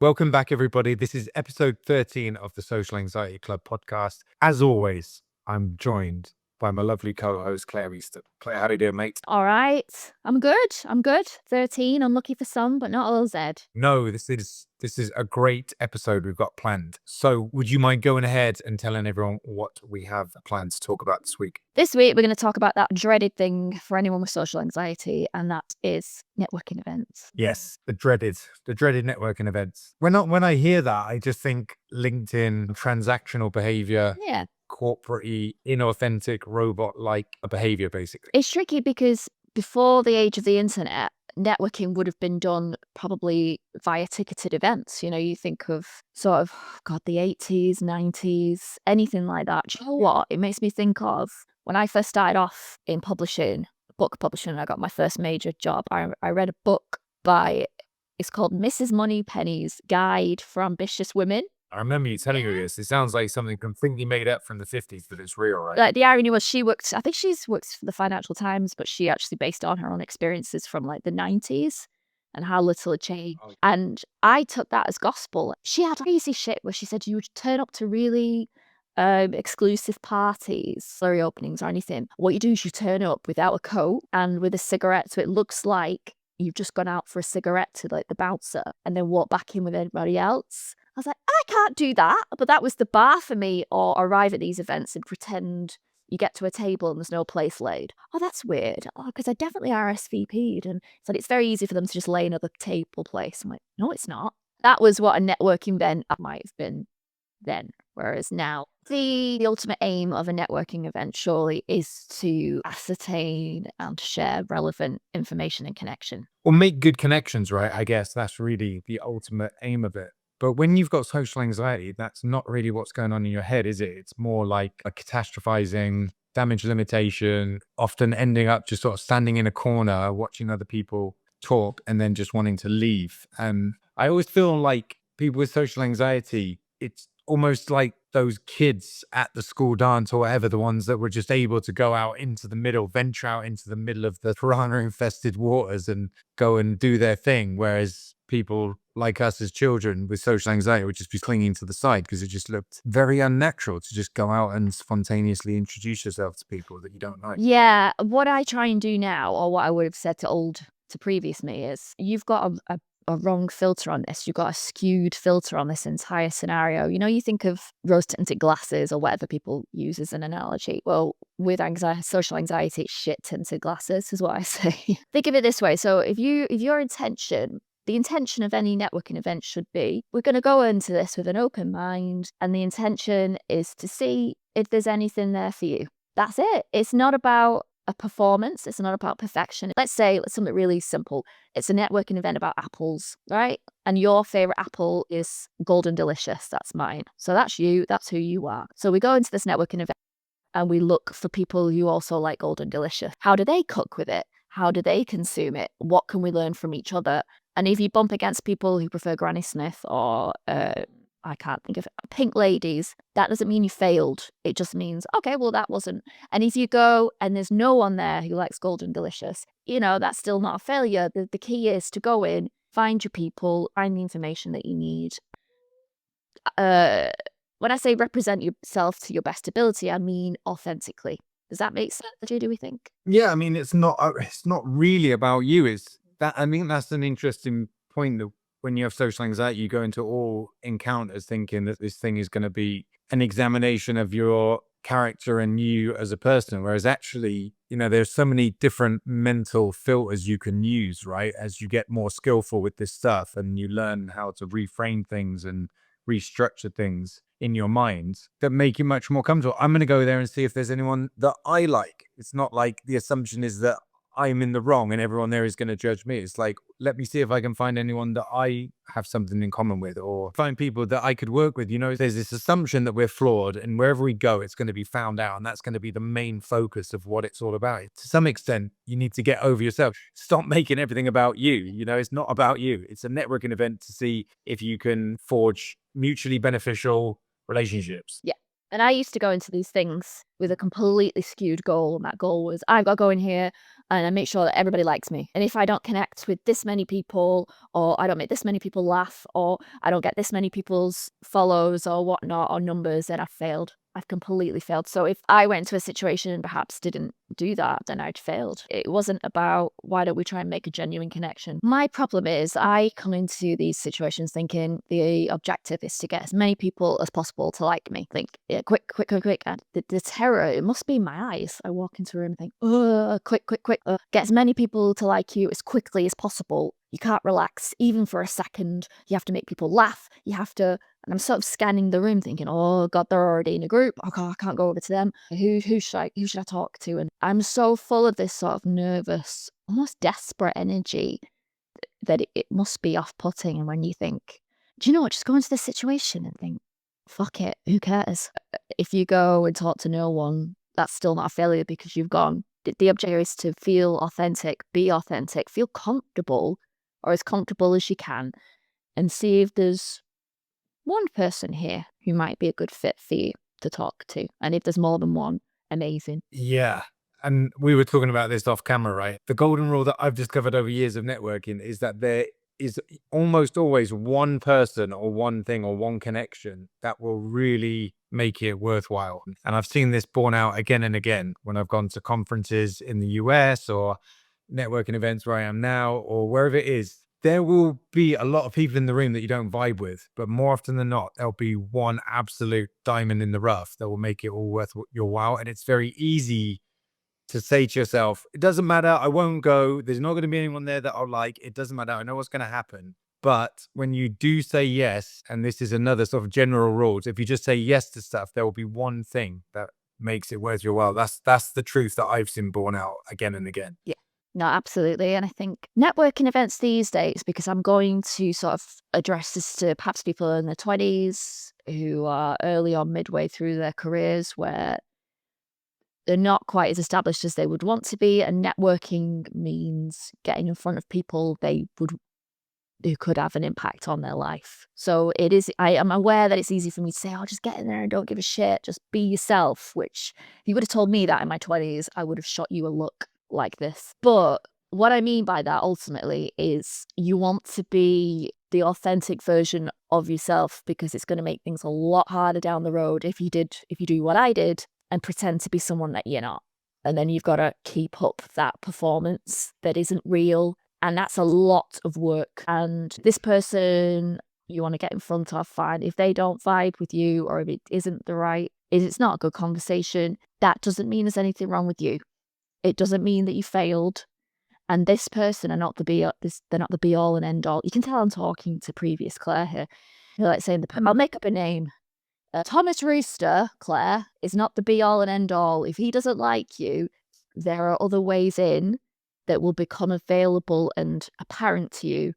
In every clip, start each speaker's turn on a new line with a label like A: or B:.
A: Welcome back, everybody. This is episode 13 of the Social Anxiety Club podcast. As always, I'm joined by my lovely co-host, Claire Eastham. Claire, how are you doing, mate?
B: All right. I'm good. 13. Unlucky for some, but not all, Zed.
A: No, this is a great episode we've got planned. So would you mind going ahead and telling everyone what we have planned to talk about this week?
B: This week, we're going to talk about that dreaded thing for anyone with social anxiety, and that is networking events.
A: Yes, the dreaded networking events. When I hear that, I just think LinkedIn, transactional behavior,
B: Yeah.
A: corporate-y, inauthentic, robot-like behavior, basically.
B: It's tricky because before the age of the internet, networking would have been done probably via ticketed events. You know, you think of sort of, the 80s, 90s, anything like that. Do you know what? It makes me think of when I first started off in publishing, book publishing, I got my first major job. I read a book it's called Mrs. Moneypenny's Guide for Ambitious Women.
A: I remember you telling me this. It sounds like something completely made up from the 50s, but it's real, right?
B: Like, the irony was I think she's worked for the Financial Times, but she actually based on her own experiences from like the 90s and how little had changed.
A: Oh.
B: And I took that as gospel. She had crazy shit where she said you would turn up to really exclusive parties, slurry openings or anything. What you do is you turn up without a coat and with a cigarette, so it looks like you've just gone out for a cigarette to like the bouncer and then walk back in with everybody else. I was like, I can't do that. But that was the bar for me, or arrive at these events and pretend you get to a table and there's no place laid. Oh, that's weird. Oh, because I definitely RSVP'd and said it's very easy for them to just lay another table place. I'm like, no, it's not. That was what a networking event might have been then. Whereas now, the ultimate aim of a networking event surely is to ascertain and share relevant information and connection.
A: Or make good connections, right? I guess that's really the ultimate aim of it. But when you've got social anxiety, that's not really what's going on in your head, is it? It's more like a catastrophizing, damage limitation, often ending up just sort of standing in a corner, watching other people talk and then just wanting to leave. And I always feel like people with social anxiety, it's almost like those kids at the school dance or whatever, the ones that were just able to go out into the middle, venture out into the middle of the piranha-infested waters and go and do their thing. Whereas people like us as children with social anxiety would just be clinging to the side because it just looked very unnatural to just go out and spontaneously introduce yourself to people that you don't like.
B: Yeah, what I try and do now, or what I would have said to previous me, is you've got a wrong filter on this. You've got a skewed filter on this entire scenario. You know, you think of rose-tinted glasses or whatever people use as an analogy. Well, with social anxiety, it's shit-tinted glasses is what I say. Think of it this way. So if your intention, the intention of any networking event should be, we're going to go into this with an open mind, and the intention is to see if there's anything there for you. That's it. It's not about a performance. It's not about perfection. Let's say something really simple. It's a networking event about apples, right? And your favorite apple is Golden Delicious. That's mine. So that's you. That's who you are. So we go into this networking event and we look for people who also like Golden Delicious. How do they cook with it? How do they consume it? What can we learn from each other? And if you bump against people who prefer Granny Smith or I can't think of it, Pink Ladies, that doesn't mean you failed. It just means, okay, well, that wasn't. And if you go and there's no one there who likes Golden Delicious, that's still not a failure. The key is to go in, find your people, find the information that you need. When I say represent yourself to your best ability, I mean authentically. Does that make sense? Do we think?
A: Yeah, I mean, it's not really about you. I think that's an interesting point, that when you have social anxiety, you go into all encounters thinking that this thing is going to be an examination of your character and you as a person. Whereas actually, there's so many different mental filters you can use, right? As you get more skillful with this stuff and you learn how to reframe things and restructure things in your mind that make you much more comfortable. I'm going to go there and see if there's anyone that I like. It's not like the assumption is that I'm in the wrong and everyone there is going to judge me. It's like, let me see if I can find anyone that I have something in common with, or find people that I could work with. There's this assumption that we're flawed and wherever we go, it's going to be found out. And that's going to be the main focus of what it's all about. To some extent, you need to get over yourself. Stop making everything about you. It's not about you. It's a networking event to see if you can forge mutually beneficial relationships.
B: Yeah. And I used to go into these things with a completely skewed goal. And that goal was, I've got to go in here and I make sure that everybody likes me. And if I don't connect with this many people, or I don't make this many people laugh, or I don't get this many people's follows or whatnot or numbers, then I've failed. I've completely failed. So if I went to a situation and perhaps didn't do that, then I'd failed. It wasn't about, why don't we try and make a genuine connection? My problem is I come into these situations thinking the objective is to get as many people as possible to like me. Think, yeah, quick. And the terror, it must be in my eyes. I walk into a room and think, quick. Get as many people to like you as quickly as possible. You can't relax even for a second. You have to make people laugh. You have to, and I'm sort of scanning the room thinking, oh God, they're already in a group. Okay, I can't go over to them. Who should I talk to? And I'm so full of this sort of nervous, almost desperate energy that it must be off-putting. And when you think, do you know what, just go into this situation and think, fuck it, who cares? If you go and talk to no one, that's still not a failure because you've gone. The objective is to feel authentic, be authentic, feel comfortable, or as comfortable as you can, and see if there's one person here who might be a good fit for you to talk to. And if there's more than one, amazing.
A: Yeah. And we were talking about this off camera, right? The golden rule that I've discovered over years of networking is that there is almost always one person or one thing or one connection that will really make it worthwhile. And I've seen this borne out again and again when I've gone to conferences in the US or networking events where I am now or wherever it is. There will be a lot of people in the room that you don't vibe with, but more often than not, there'll be one absolute diamond in the rough that will make it all worth your while. And it's very easy to say to yourself, it doesn't matter, I won't go. There's not going to be anyone there that I'll like. It doesn't matter. I know what's going to happen. But when you do say yes, and this is another sort of general rules, if you just say yes to stuff, there will be one thing that makes it worth your while. That's the truth that I've seen borne out again and again.
B: Yeah. No, absolutely. And I think networking events these days, because I'm going to sort of address this to perhaps people in their 20s who are early on midway through their careers where they're not quite as established as they would want to be. And networking means getting in front of people who could have an impact on their life. So it is, I am aware that it's easy for me to say, oh, just get in there and don't give a shit. Just be yourself, which if you would have told me that in my 20s, I would have shot you a look like this. But what I mean by that ultimately is you want to be the authentic version of yourself because it's going to make things a lot harder down the road if you do what I did and pretend to be someone that you're not. And then you've got to keep up that performance that isn't real. And that's a lot of work. And this person you want to get in front of, fine. If they don't vibe with you or if it isn't if it's not a good conversation, that doesn't mean there's anything wrong with you. It doesn't mean that you failed. And this person are not they're not the be all and end all. You can tell I'm talking to previous Claire here. You're like saying, I'll make up a name. Thomas Rooster, Claire, is not the be all and end all. If he doesn't like you, there are other ways in that will become available and apparent to you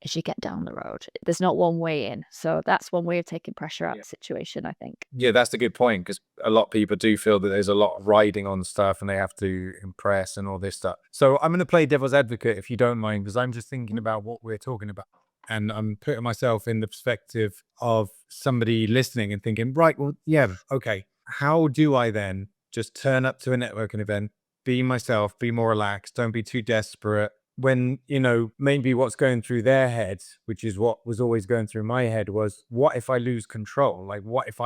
B: as you get down the road. There's not one way in. So that's one way of taking pressure out of the situation, I think.
A: Yeah, that's a good point because a lot of people do feel that there's a lot of riding on stuff and they have to impress and all this stuff. So I'm going to play devil's advocate if you don't mind, because I'm just thinking about what we're talking about. And I'm putting myself in the perspective of somebody listening and thinking, right, well, yeah, okay. How do I then just turn up to a networking event, be myself, be more relaxed, don't be too desperate, when, maybe what's going through their heads, which is what was always going through my head, was what if I lose control? Like, what if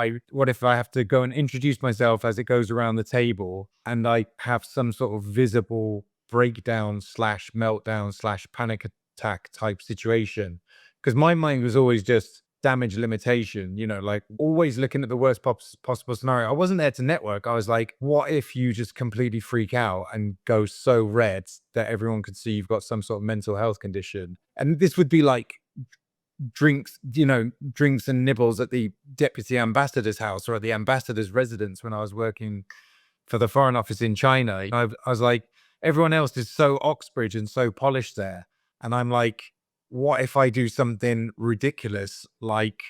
A: I have to go and introduce myself as it goes around the table and I have some sort of visible breakdown slash meltdown slash panic attack type situation? Because my mind was always just damage limitation, like always looking at the worst possible scenario. I wasn't there to network. I was like, what if you just completely freak out and go so red that everyone could see you've got some sort of mental health condition? And this would be like drinks and nibbles at the deputy ambassador's house or at the ambassador's residence when I was working for the foreign office in China. I was like, everyone else is so Oxbridge and so polished there. And I'm like, what if I do something ridiculous, like,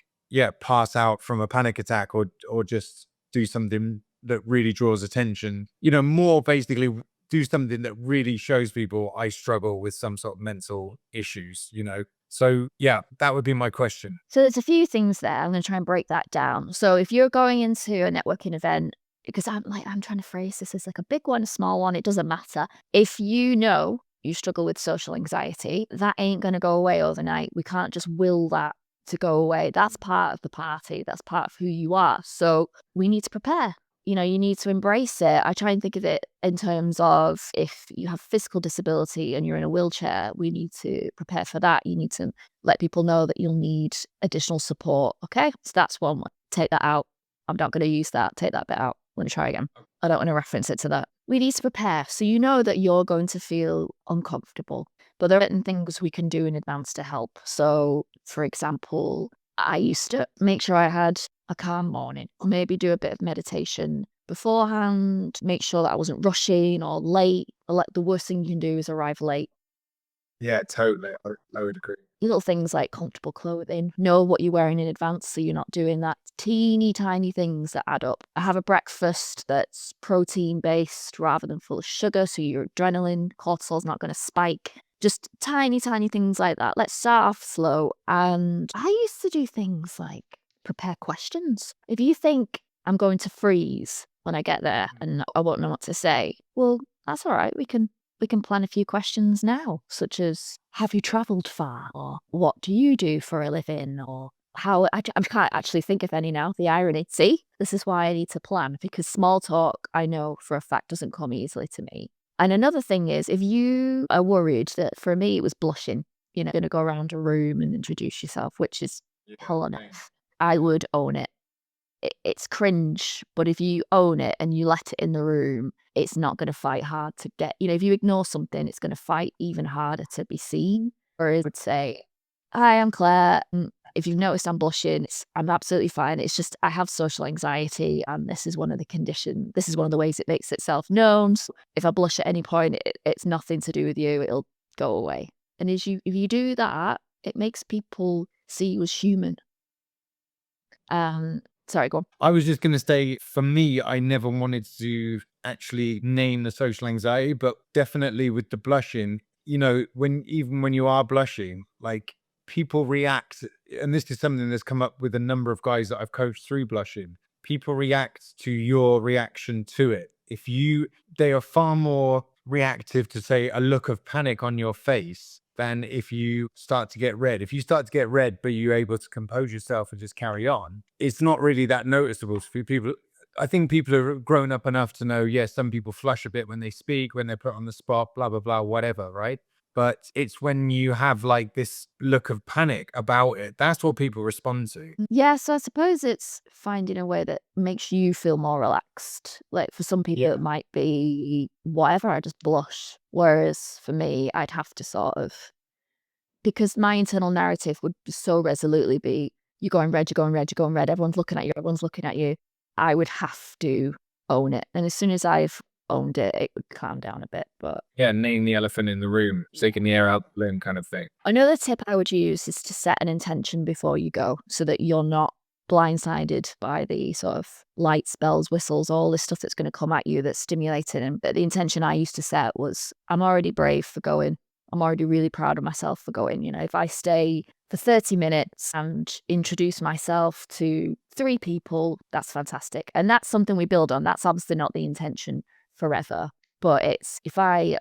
A: pass out from a panic attack or just do something that really draws attention, more basically do something that really shows people I struggle with some sort of mental issues, you know? So yeah, that would be my question.
B: So there's a few things there. I'm going to try and break that down. So if you're going into a networking event, because I'm trying to phrase this as like a big one, a small one, it doesn't matter. If you know you struggle with social anxiety, that ain't going to go away overnight. We can't just will that to go away. That's part of the party. That's part of who you are. So we need to prepare. You know, you need to embrace it. I try and think of it in terms of if you have physical disability and you're in a wheelchair, we need to prepare for that. You need to let people know that you'll need additional support. Okay. So that's one. Take that out. I'm not going to use that. Take that bit out. I'm going to try again. I don't want to reference it to that. We need to prepare. So you know that you're going to feel uncomfortable, but there are certain things we can do in advance to help. So, for example, I used to make sure I had a calm morning, maybe do a bit of meditation beforehand, make sure that I wasn't rushing or late. The worst thing you can do is arrive late.
A: Yeah, totally. I would agree.
B: Little things like comfortable clothing, know what you're wearing in advance so you're not doing that. Teeny tiny things that add up. I have a breakfast that's protein based rather than full of sugar, so your adrenaline, cortisol's not going to spike. Just tiny things like that. Let's start off slow. And I used to do things like prepare questions. If you think I'm going to freeze when I get there and I won't know what to say, well, that's all right. We can plan a few questions now, such as, have you travelled far? Or what do you do for a living? Or how, I can't actually think of any now, the irony. See, this is why I need to plan, because small talk, I know for a fact, doesn't come easily to me. And another thing is, if you are worried, that for me, it was blushing, you know, going to go around a room and introduce yourself, which is hell on earth. I would own it. It's cringe, but if you own it and you let it in the room, it's not going to fight hard to get, you know, if you ignore something, it's going to fight even harder to be seen. Whereas I would say, hi, I'm Claire. If you've noticed I'm blushing, I'm absolutely fine. It's just I have social anxiety, and this is one of the conditions. This is one of the ways it makes itself known. So if I blush at any point, it's nothing to do with you. It'll go away. And if you do that, it makes people see you as human. Sorry, go on.
A: I was just going to say, for me, I never wanted to actually name the social anxiety, but definitely with the blushing, you know, even when you are blushing, like people react, and this is something that's come up with a number of guys that I've coached through blushing. People react to your reaction to it. They are far more reactive to, say, a look of panic on your face than if you start to get red. If you start to get red, but you're able to compose yourself and just carry on, it's not really that noticeable for people. I think people are grown up enough to know, yes, some people flush a bit when they speak, when they're put on the spot, blah, blah, blah, whatever, right? But it's when you have like this look of panic about it, that's what people respond to.
B: Yeah, so I suppose it's finding a way that makes you feel more relaxed. Like for some people,
A: Yeah.
B: it might be whatever, I just blush. Whereas for me, I'd have to sort of, because my internal narrative would so resolutely be, you're going red, you're going red, you're going red, everyone's looking at you, everyone's looking at you. I would have to own it. And as soon as I've owned it, it would calm down a bit. But
A: Yeah, name the elephant in the room, taking the air out the balloon kind of thing.
B: another tip I would use is to set an intention before you go so that you're not blindsided by the sort of lights, bells, whistles, all this stuff that's going to come at you that's stimulating. And the intention I used to set was, I'm already brave for going. I'm already really proud of myself for going. You know, if I stay for 30 minutes and introduce myself to 3 people, that's fantastic. And that's something we build on. That's obviously not the intention forever. But it's, if I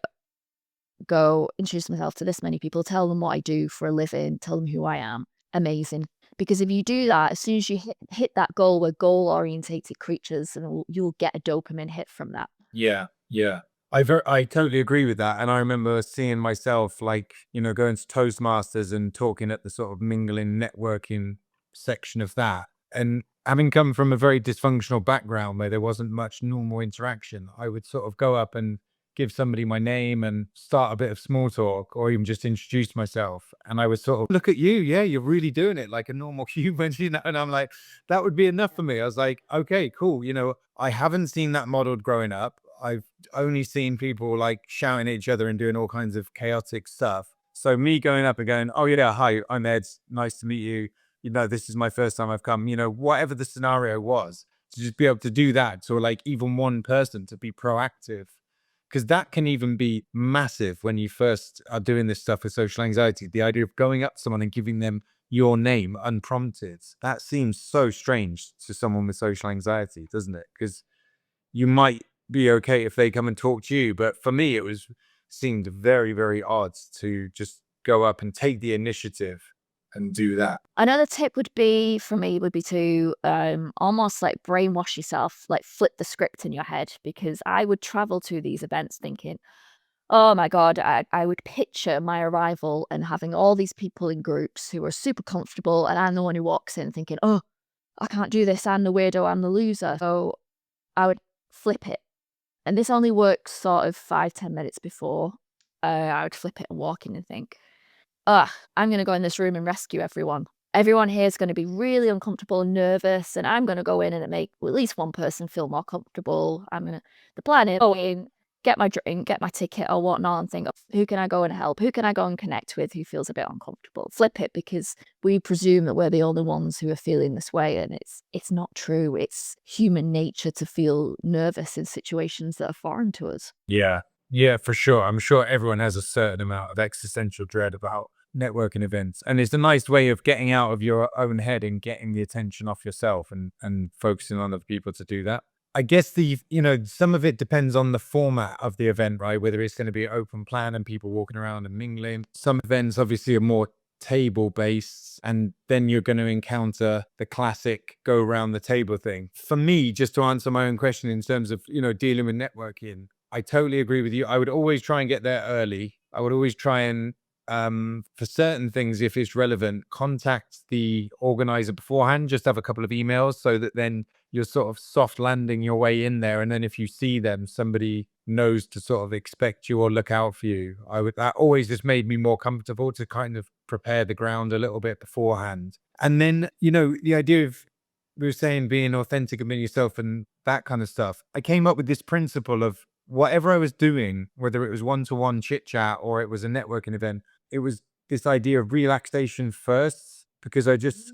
B: go introduce myself to this many people, tell them what I do for a living, tell them who I am, amazing. Because if you do that, as soon as you hit that goal, we're goal orientated creatures, and you'll get a dopamine hit from that.
A: Yeah, yeah. I totally agree with that. And I remember seeing myself, like, you know, going to Toastmasters and talking at the sort of mingling networking section of that. And having come from a very dysfunctional background where there wasn't much normal interaction, I would sort of go up and give somebody my name and start a bit of small talk, or even just introduce myself. And I would sort of look at you. Yeah, you're really doing it like a normal human, you know. And I'm like, that would be enough for me. I was like, okay, cool. You know, I haven't seen that modeled growing up. I've only seen people like shouting at each other and doing all kinds of chaotic stuff. So me going up and going, oh yeah, hi, I'm Ed. Nice to meet you. You know, this is my first time I've come, you know, whatever the scenario was, to just be able to do that to like even one person, to be proactive, because that can even be massive when you first are doing this stuff with social anxiety. The idea of going up to someone and giving them your name unprompted, that seems so strange to someone with social anxiety, doesn't it? Because you might be okay if they come and talk to you, but for me, seemed very, very odd to just go up and take the initiative and do that.
B: Another tip would be for me would be to almost like brainwash yourself, like flip the script in your head, because I would travel to these events thinking, oh my God, I would picture my arrival and having all these people in groups who are super comfortable, and I'm the one who walks in thinking, oh, I can't do this. I'm the weirdo. I'm the loser. So I would flip it. And this only works sort of 5-10 minutes before. I would flip it and walk in and think, I'm going to go in this room and rescue everyone. Everyone here is going to be really uncomfortable and nervous, and I'm going to go in and make at least one person feel more comfortable. The plan is go in, get my drink, get my ticket or whatnot, and think, who can I go and help? Who can I go and connect with who feels a bit uncomfortable? Flip it, because we presume that we're the only ones who are feeling this way, and it's not true. It's human nature to feel nervous in situations that are foreign to us.
A: Yeah. Yeah, for sure. I'm sure everyone has a certain amount of existential dread about networking events. And it's a nice way of getting out of your own head and getting the attention off yourself and focusing on other people to do that. I guess some of it depends on the format of the event, right? Whether it's going to be an open plan and people walking around and mingling. Some events obviously are more table based, and then you're going to encounter the classic go around the table thing. For me, just to answer my own question in terms of, dealing with networking, I totally agree with you. I would always try and get there early. I would always try and, for certain things, if it's relevant, contact the organizer beforehand, just have a couple of emails so that then you're sort of soft landing your way in there. And then if you see them, somebody knows to sort of expect you or look out for you. That always just made me more comfortable to kind of prepare the ground a little bit beforehand. And then, the idea of, we were saying, being authentic and being yourself and that kind of stuff. I came up with this principle of whatever I was doing, whether it was one-to-one chit chat or it was a networking event, it was this idea of relaxation first, because I just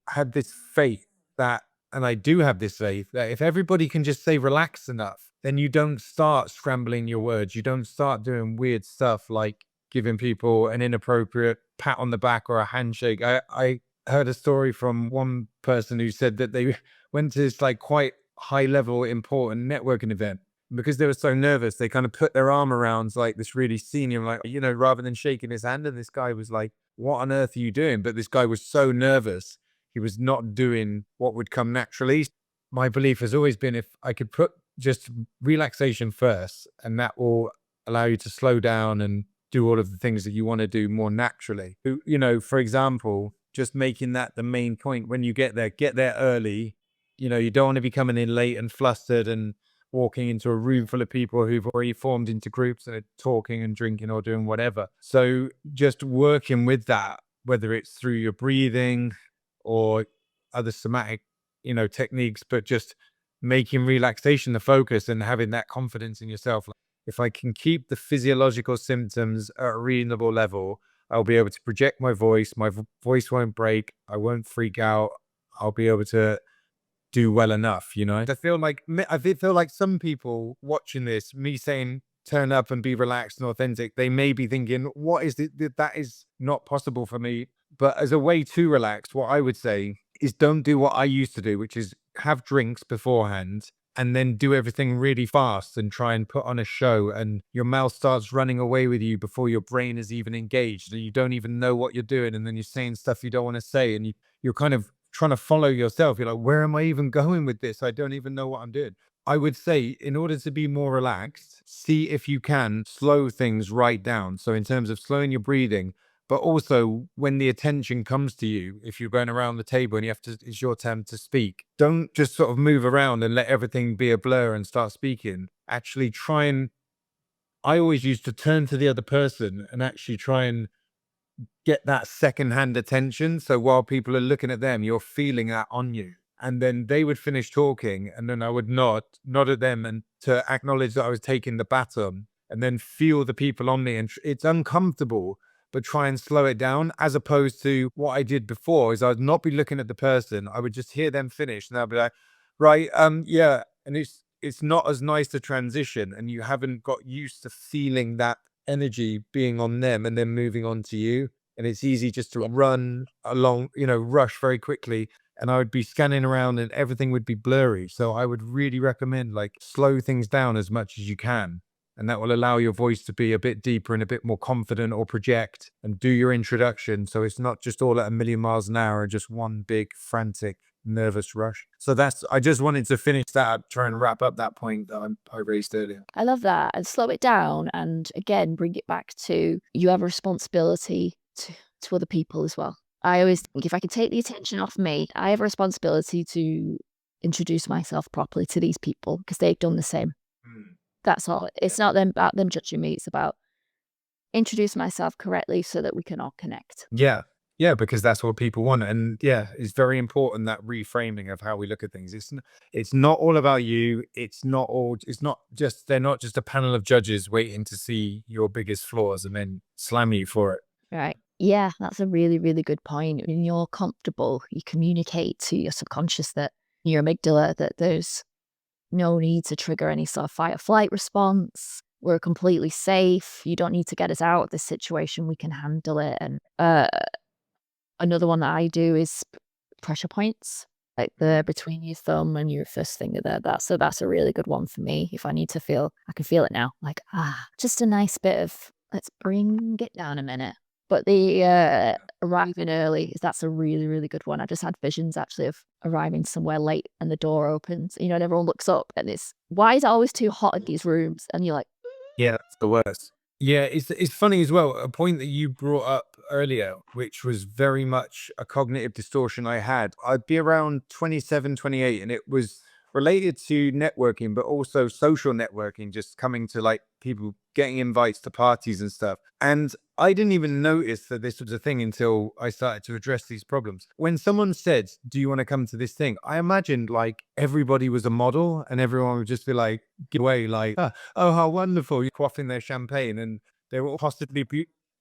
A: had this faith that, and I do have this faith that if everybody can just say relax enough, then you don't start scrambling your words. You don't start doing weird stuff like giving people an inappropriate pat on the back or a handshake. I heard a story from one person who said that they went to this like quite high level important networking event. Because they were so nervous, they kind of put their arm around like this really senior, like, rather than shaking his hand. And this guy was like, what on earth are you doing? But this guy was so nervous, he was not doing what would come naturally. My belief has always been, if I could put just relaxation first, and that will allow you to slow down and do all of the things that you want to do more naturally. For example, just making that the main point when you get there early. You don't want to be coming in late and flustered and walking into a room full of people who've already formed into groups and are talking and drinking or doing whatever. So just working with that, whether it's through your breathing or other somatic, techniques, but just making relaxation the focus and having that confidence in yourself. Like, if I can keep the physiological symptoms at a reasonable level, I'll be able to project my voice. My voice won't break. I won't freak out. I'll be able to do well enough. I feel like some people watching this, me saying turn up and be relaxed and authentic, they may be thinking, what is it? That is not possible for me. But as a way to relax, what I would say is don't do what I used to do, which is have drinks beforehand and then do everything really fast and try and put on a show, and your mouth starts running away with you before your brain is even engaged and you don't even know what you're doing, and then you're saying stuff you don't want to say, and you're kind of trying to follow yourself. You're like, where am I even going with this? I don't even know what I'm doing. I would say, in order to be more relaxed, see if you can slow things right down. So in terms of slowing your breathing, but also when the attention comes to you, if you're going around the table and it's your turn to speak, don't just sort of move around and let everything be a blur and start speaking. Actually I always used to turn to the other person and actually try and get that secondhand attention. So while people are looking at them, you're feeling that on you. And then they would finish talking, and then I would nod at them, and to acknowledge that I was taking the baton, and then feel the people on me. And it's uncomfortable, but try and slow it down, as opposed to what I did before is I'd not be looking at the person. I would just hear them finish, and I'd be like, right, yeah. And it's not as nice to transition, and you haven't got used to feeling that energy being on them and then moving on to you. And it's easy just to run along, rush very quickly. And I would be scanning around and everything would be blurry. So I would really recommend like slow things down as much as you can. And that will allow your voice to be a bit deeper and a bit more confident, or project and do your introduction. So it's not just all at a million miles an hour, just one big frantic nervous rush. So I just wanted to finish that, try and wrap up that point that I raised earlier.
B: I love that. And slow it down and again, bring it back to you have a responsibility to other people as well. I always think if I can take the attention off me, I have a responsibility to introduce myself properly to these people because they've done the same. That's all. It's not about them judging me. It's about introduce myself correctly so that we can all connect.
A: Yeah. Yeah, because that's what people want. And yeah, it's very important, that reframing of how we look at things. It's not all about you. It's not just, they're not just a panel of judges waiting to see your biggest flaws and then slam you for it.
B: Right. Yeah, that's a really, really good point. When you're comfortable, you communicate to your subconscious that your amygdala that there's no need to trigger any sort of fight or flight response. We're completely safe. You don't need to get us out of this situation. We can handle it. And another one that I do is pressure points, like the between your thumb and your first finger there. That's a really good one for me. If I need to feel, I can feel it now. Like, just a nice bit of, let's bring it down a minute. But the arriving early, that's a really, really good one. I just had visions actually of arriving somewhere late and the door opens, and everyone looks up and it's, why is it always too hot in these rooms? And you're like,
A: Yeah, that's the worst. Yeah, it's funny as well. A point that you brought up earlier, which was very much a cognitive distortion I had. I'd be around 27, 28, and it was related to networking, but also social networking, just coming to like people getting invites to parties and stuff. And I didn't even notice that this was a thing until I started to address these problems. When someone said, "Do you want to come to this thing?" I imagined like everybody was a model and everyone would just be like, give away, like, oh, how wonderful, you're quaffing their champagne. And they were all possibly,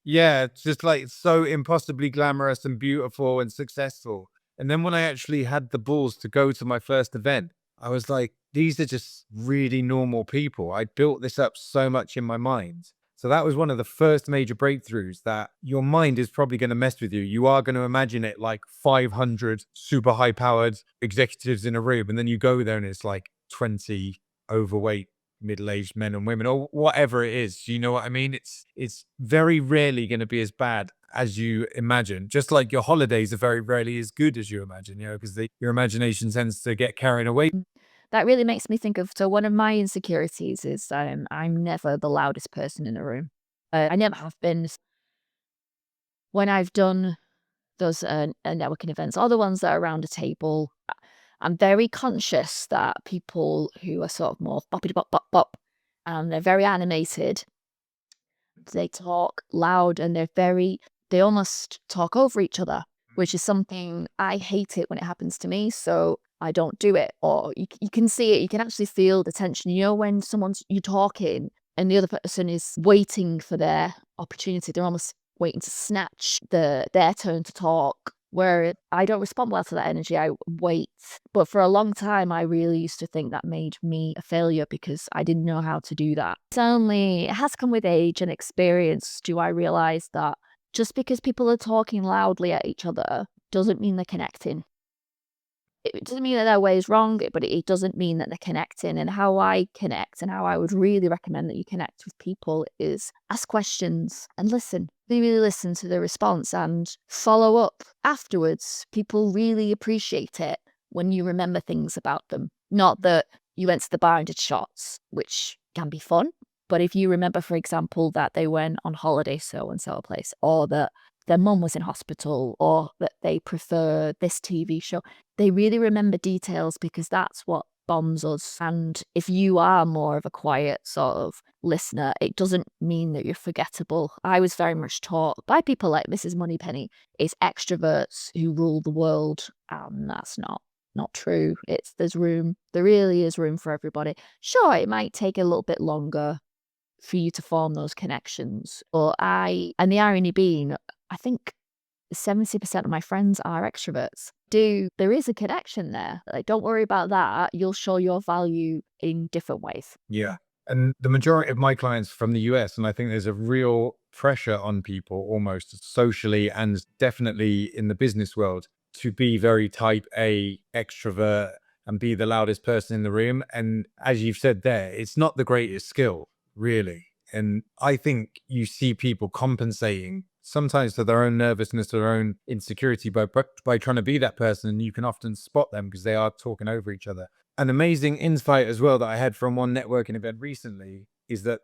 A: yeah, it's just like so impossibly glamorous and beautiful and successful. And then when I actually had the balls to go to my first event, I was like, these are just really normal people. I built this up so much in my mind. So that was one of the first major breakthroughs, that your mind is probably going to mess with you. You are going to imagine it like 500 super high powered executives in a room. And then you go there and it's like 20 overweight middle-aged men and women, or whatever it is. You know what I mean? It's very rarely going to be as bad as you imagine. Just like your holidays are very rarely as good as you imagine, because your imagination tends to get carried away.
B: that really makes me think of, so one of my insecurities is I'm never the loudest person in the room. I never have been. When I've done those networking events, or the ones that are around a table, I'm very conscious that people who are sort of more boppity bop bop bop and they're very animated, they talk loud and they almost talk over each other, which is something I hate it when it happens to me. So I don't do it. Or you can see it, you can actually feel the tension. When you're talking and the other person is waiting for their opportunity, they're almost waiting to snatch their turn to talk, where I don't respond well to that energy. I wait. But for a long time, I really used to think that made me a failure because I didn't know how to do that. It has come with age and experience. Do I realize that just because people are talking loudly at each other doesn't mean they're connecting? It doesn't mean that their way is wrong, but it doesn't mean that they're connecting. And how I connect and how I would really recommend that you connect with people is ask questions and listen. Really listen to the response and follow up afterwards. People really appreciate it when you remember things about them. Not that you went to the bar and did shots, which can be fun. But if you remember, for example, that they went on holiday so and so a place, or that their mum was in hospital, or that they prefer this TV show, they really remember details because that's what bonds us. And if you are more of a quiet sort of listener, it doesn't mean that you're forgettable. I was very much taught by people like Mrs. Moneypenny, it's extroverts who rule the world, and that's not true. There really is room for everybody. Sure, it might take a little bit longer for you to form those connections. And the irony being, I think 70% of my friends are extroverts. There is a connection there. Like, don't worry about that. You'll show your value in different ways.
A: Yeah. And the majority of my clients from the US, and I think there's a real pressure on people almost socially and definitely in the business world to be very type A extrovert and be the loudest person in the room. And as you've said there, it's not the greatest skill, really. And I think you see people compensating sometimes for their own nervousness or their own insecurity by trying to be that person. And you can often spot them because they are talking over each other. An amazing insight as well that I had from one networking event recently is that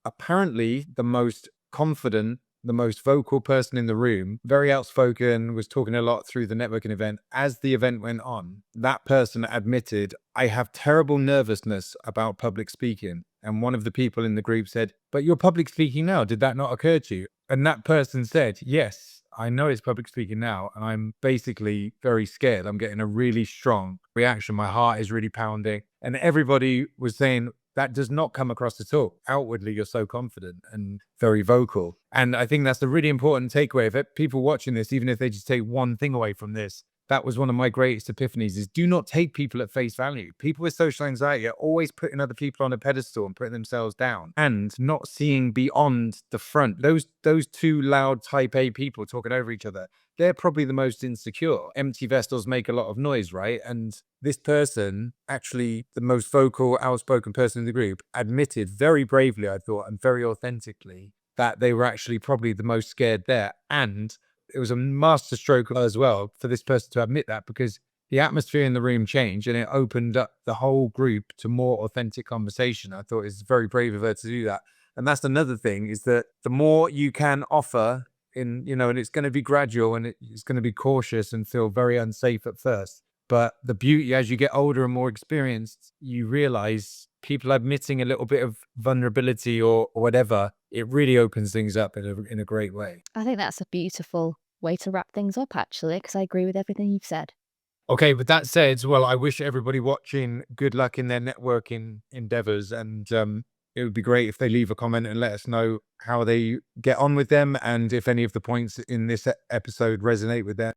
A: apparently the most confident, the most vocal person in the room, very outspoken, was talking a lot through the networking event. As the event went on, that person admitted, I have terrible nervousness about public speaking. And one of the people in the group said, but you're public speaking now. Did that not occur to you? And that person said, yes, I know it's public speaking now, and I'm basically very scared. I'm getting a really strong reaction. My heart is really pounding. And everybody was saying, that does not come across at all. Outwardly, you're so confident and very vocal. And I think that's a really important takeaway. If people watching this, even if they just take one thing away from this, that was one of my greatest epiphanies, is do not take people at face value. People with social anxiety are always putting other people on a pedestal and putting themselves down and not seeing beyond the front. Those two loud type A people talking over each other, they're probably the most insecure. Empty vessels make a lot of noise, right? And this person, actually the most vocal, outspoken person in the group, admitted very bravely, I thought, and very authentically, that they were actually probably the most scared there. And it was a masterstroke as well for this person to admit that, because the atmosphere in the room changed and it opened up the whole group to more authentic conversation. I thought it's very brave of her to do that. And that's another thing, is that the more you can offer and it's going to be gradual and it's going to be cautious and feel very unsafe at first. But the beauty, as you get older and more experienced, you realize people admitting a little bit of vulnerability or whatever, it really opens things up in a great way.
B: I think that's a beautiful way to wrap things up, actually, because I agree with everything you've said.
A: Okay, with that said, well, I wish everybody watching good luck in their networking endeavors. And it would be great if they leave a comment and let us know how they get on with them and if any of the points in this episode resonate with them.